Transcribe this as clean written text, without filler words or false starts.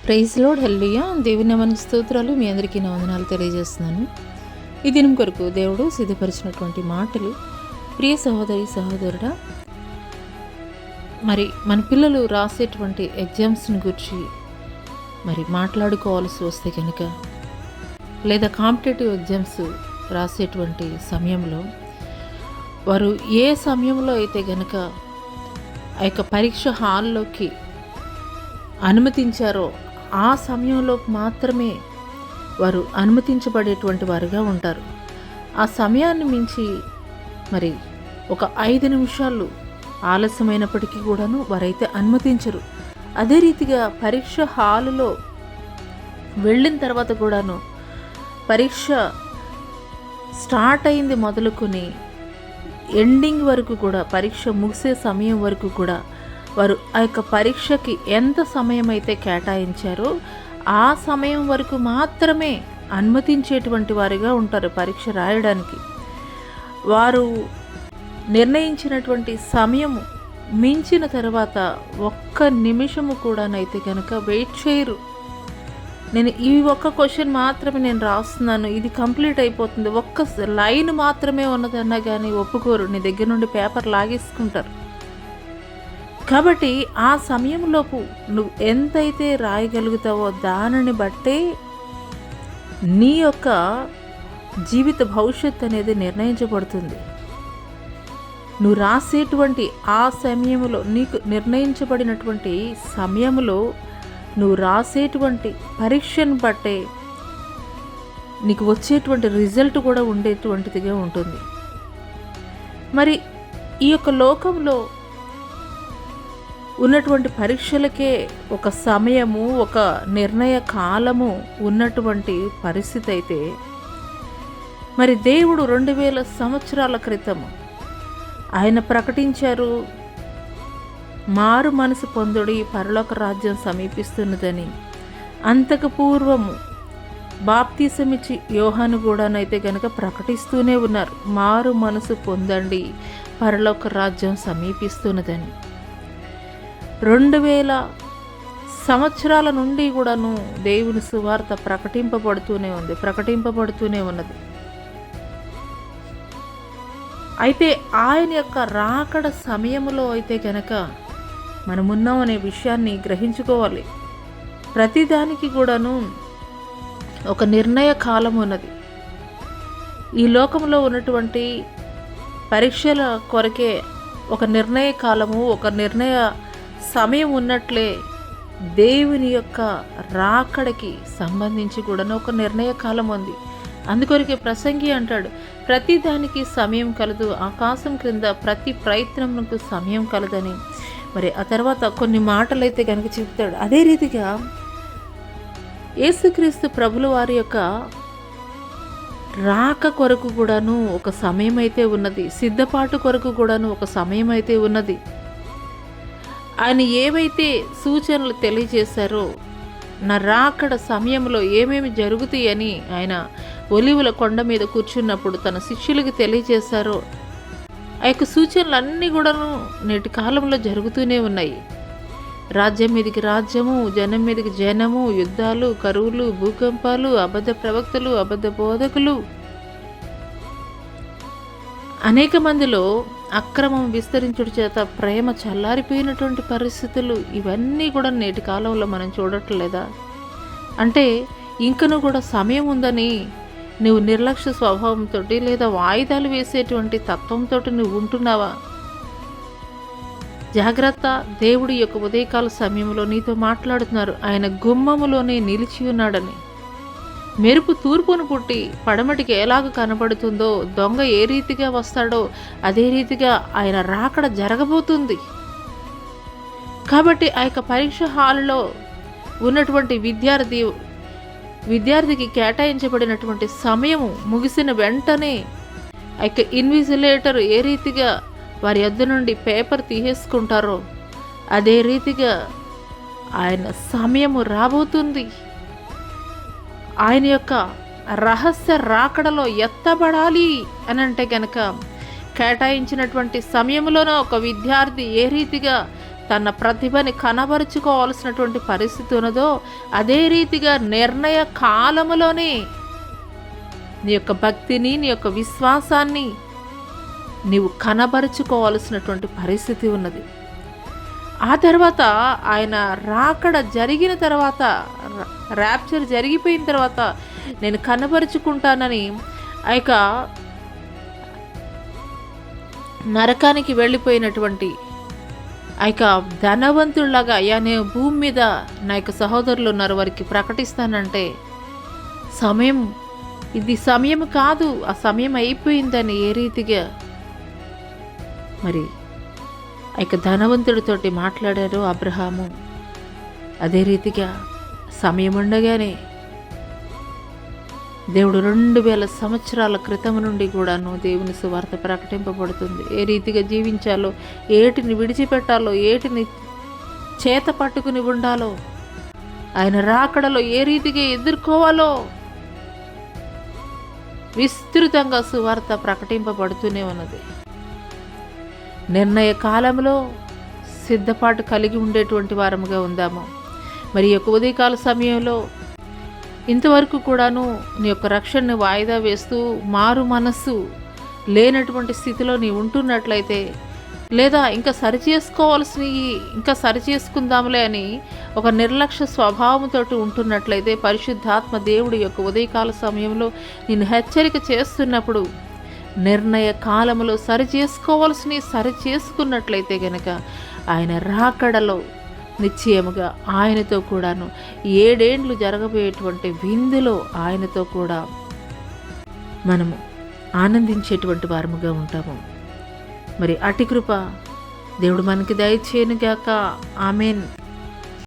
Praise load హల్లెలూయా. దేవుని నామానికి స్తోత్రాలు. మీ అందరికీ నా వందనాలు తెలియజేస్తున్నాను. ఈ దినం కొరకు దేవుడు సిద్ధపరిచినటువంటి మాటలు. ప్రియ సహోదరి సహోదరుడా, మరి మన పిల్లలు రాసేటువంటి ఎగ్జామ్స్ని గురించి మరి మాట్లాడుకోవాల్సి వస్తే కనుక, లేదా కాంపిటేటివ్ ఎగ్జామ్స్ రాసేటువంటి సమయంలో వారు ఏ సమయంలో అయితే కనుక ఆ యొక్క పరీక్ష హాల్లోకి అనుమతించారో ఆ సమయంలో మాత్రమే వారు అనుమతించబడేటువంటి వారుగా ఉంటారు. ఆ సమయాన్ని మించి మరి ఒక 5 నిమిషాలు ఆలస్యమైనప్పటికీ కూడాను వారైతే అనుమతించరు. అదే రీతిగా పరీక్ష హాలులో వెళ్ళిన తర్వాత కూడాను పరీక్ష స్టార్ట్ అయింది మొదలుకొని ఎండింగ్ వరకు కూడా, పరీక్ష ముగిసే సమయం వరకు కూడా వారు ఆ యొక్క పరీక్షకి ఎంత సమయం అయితే కేటాయించారో ఆ సమయం వరకు మాత్రమే అనుమతించేటువంటి వారిగా ఉంటారు పరీక్ష రాయడానికి. వారు నిర్ణయించినటువంటి సమయము మించిన తర్వాత ఒక్క నిమిషము కూడానైతే కనుక వెయిట్ చేయరు. నేను ఈ ఒక్క క్వశ్చన్ మాత్రమే నేను రాస్తున్నాను, ఇది కంప్లీట్ అయిపోతుంది, ఒక్క లైన్ మాత్రమే ఉన్నదన్నా కానీ ఒప్పుకోరు. నీ దగ్గర నుండి పేపర్ లాగేసుకుంటారు. కాబట్టి ఆ సమయంలోపు నువ్వు ఎంతైతే రాయగలుగుతావో దానిని బట్టే నీ యొక్క జీవిత భవిష్యత్తు అనేది నిర్ణయించబడుతుంది. నువ్వు రాసేటువంటి ఆ సమయంలో, నీకు నిర్ణయించబడినటువంటి సమయంలో నువ్వు రాసేటువంటి పరీక్షను బట్టే నీకు వచ్చేటువంటి రిజల్ట్ కూడా ఉండేటువంటిదిగా ఉంటుంది. మరి ఈ యొక్క లోకంలో ఉన్నటువంటి పరీక్షలకే ఒక సమయము, ఒక నిర్ణయ కాలము ఉన్నటువంటి పరిస్థితి అయితే, మరి దేవుడు 2000 సంవత్సరాల క్రితం ఆయన ప్రకటించారు, మారు మనసు పొందుడి, పరలోక రాజ్యం సమీపిస్తున్నదని. అంతకు పూర్వము బాప్తీసమిచ్చి యోహాను కూడానైతే గనక ప్రకటిస్తూనే ఉన్నారు, మారు మనసు పొందండి, పరలోక రాజ్యం సమీపిస్తున్నదని. 2000 సంవత్సరాల నుండి కూడాను దేవుని సువార్త ప్రకటింపబడుతూనే ఉన్నది. అయితే ఆయన యొక్క రాకడ సమయంలో అయితే కనుక మనమున్నాం అనే విషయాన్ని గ్రహించుకోవాలి. ప్రతిదానికి కూడాను ఒక నిర్ణయ కాలం ఉన్నది. ఈ లోకంలో ఉన్నటువంటి పరీక్షల కొరకే ఒక నిర్ణయ కాలము, ఒక నిర్ణయ సమయం ఉన్నట్లే దేవుని యొక్క రాకడకి సంబంధించి కూడాను ఒక నిర్ణయ కాలం ఉంది. అందుకొరకే ప్రసంగి అంటాడు, ప్రతి దానికి సమయం కలదు, ఆకాశం క్రింద ప్రతి ప్రయత్నమునకు సమయం కలదని. మరి ఆ తర్వాత కొన్ని మాటలైతే కనుక చెప్తాడు. అదే రీతిగా యేసుక్రీస్తు ప్రభుల వారి యొక్క రాక కొరకు కూడాను ఒక సమయం అయితే ఉన్నది, సిద్ధపాటు కొరకు కూడాను ఒక సమయం అయితే ఉన్నది. ఆయన ఏవైతే సూచనలు తెలియజేశారో, నా రాకడ సమయంలో ఏమేమి జరుగుతాయని ఆయన ఒలీవల కొండ మీద కూర్చున్నప్పుడు తన శిష్యులకు తెలియజేశారో, ఆ యొక్క సూచనలు కూడాను నేటి కాలంలో జరుగుతూనే ఉన్నాయి. రాజ్యం మీదకి రాజ్యము, జనం మీదకి జనము, యుద్ధాలు, కరువులు, భూకంపాలు, అబద్ధ ప్రవక్తలు, అబద్ధ బోధకులు, అనేక మందిలో అక్రమం విస్తరించుడి చేత ప్రేమ చల్లారిపోయినటువంటి పరిస్థితులు, ఇవన్నీ కూడా నేటి కాలంలో మనం చూడట్లేదా? అంటే ఇంకను కూడా సమయం ఉందని నువ్వు నిర్లక్ష్య స్వభావంతో లేదా వాయిదాలు వేసేటువంటి తత్వంతో నువ్వు ఉంటున్నావా? జాగ్రత్త. దేవుడి యొక్క ఉదయకాల సమయంలో నీతో మాట్లాడుతున్నారు. ఆయన గుమ్మములోనే నిలిచి ఉన్నాడని. మెరుపు తూర్పును పుట్టి పడమటికి ఎలాగ కనబడుతుందో, దొంగ ఏ రీతిగా వస్తాడో అదే రీతిగా ఆయన రాకడ జరగబోతుంది. కాబట్టి ఆ యొక్క పరీక్ష హాల్లో ఉన్నటువంటి విద్యార్థికి కేటాయించబడినటువంటి సమయము ముగిసిన వెంటనే ఆ యొక్క ఇన్విజిలేటర్ ఏ రీతిగా వారి యొద్ద నుండి పేపర్ తీసేసుకుంటారో అదే రీతిగా ఆయన సమయము రాబోతుంది. ఆయన యొక్క రహస్య రాకడలో ఎత్తబడాలి అని అంటే కనుక కేటాయించినటువంటి సమయంలోనూ ఒక విద్యార్థి ఏ రీతిగా తన ప్రతిభని కనబరుచుకోవాల్సినటువంటి పరిస్థితి ఉన్నదో, అదే రీతిగా నిర్ణయ కాలములోనే నీ యొక్క భక్తిని, నీ యొక్క విశ్వాసాన్ని నీవు కనబరుచుకోవాల్సినటువంటి పరిస్థితి ఉన్నది. ఆ తర్వాత ఆయన రాకడ జరిగిన తర్వాత, ర్యాప్చర్ జరిగిపోయిన తర్వాత నేను కనబరుచుకుంటానని ఆ యొక్క నరకానికి వెళ్ళిపోయినటువంటి ఆ యొక్క ధనవంతుడిలాగా, అయ్యా నేను భూమి మీద నా యొక్క సహోదరులు ఉన్నారు వారికి ప్రకటిస్తానంటే, ఇది సమయం కాదు, ఆ సమయం అయిపోయిందని ఏ రీతిగా మరి ఆ యొక్క ధనవంతుడితోటి మాట్లాడారు అబ్రహాము, అదే రీతిగా సమయం ఉండగానే దేవుడు 2000 సంవత్సరాల క్రితం నుండి కూడాను దేవుని సువార్త ప్రకటింపబడుతుంది. ఏ రీతిగా జీవించాలో, ఏటిని విడిచిపెట్టాలో, ఏటిని చేత పట్టుకుని ఉండాలో, ఆయన రాకడలో ఏ రీతిగా ఎదుర్కోవాలో విస్తృతంగా సువార్త ప్రకటింపబడుతూనే ఉన్నది. నిర్ణయ కాలంలో సిద్ధపాటు కలిగి ఉండేటువంటి వారముగా ఉందాము. మరి యొక్క ఉదయకాల సమయంలో ఇంతవరకు కూడాను నీ యొక్క రక్షణని వాయిదా వేస్తూ మారు మనస్సు లేనటువంటి స్థితిలో నీ ఉంటున్నట్లయితే, లేదా ఇంకా సరిచేసుకుందాంలే అని ఒక నిర్లక్ష్య స్వభావంతో ఉంటున్నట్లయితే, పరిశుద్ధాత్మ దేవుడి యొక్క ఉదయకాల సమయంలో నిన్ను హెచ్చరిక చేస్తున్నప్పుడు, నిర్ణయ కాలములో సరిచేసుకున్నట్లయితే గనక ఆయన రాకడలో నిశ్చయముగా ఆయనతో కూడాను 7 ఏండ్లు జరగబోయేటువంటి విందులో ఆయనతో కూడా మనము ఆనందించేటువంటి వారముగా ఉంటాము. మరి అటి కృప దేవుడు మనకి దయచేయనుగాక. ఆమేన్.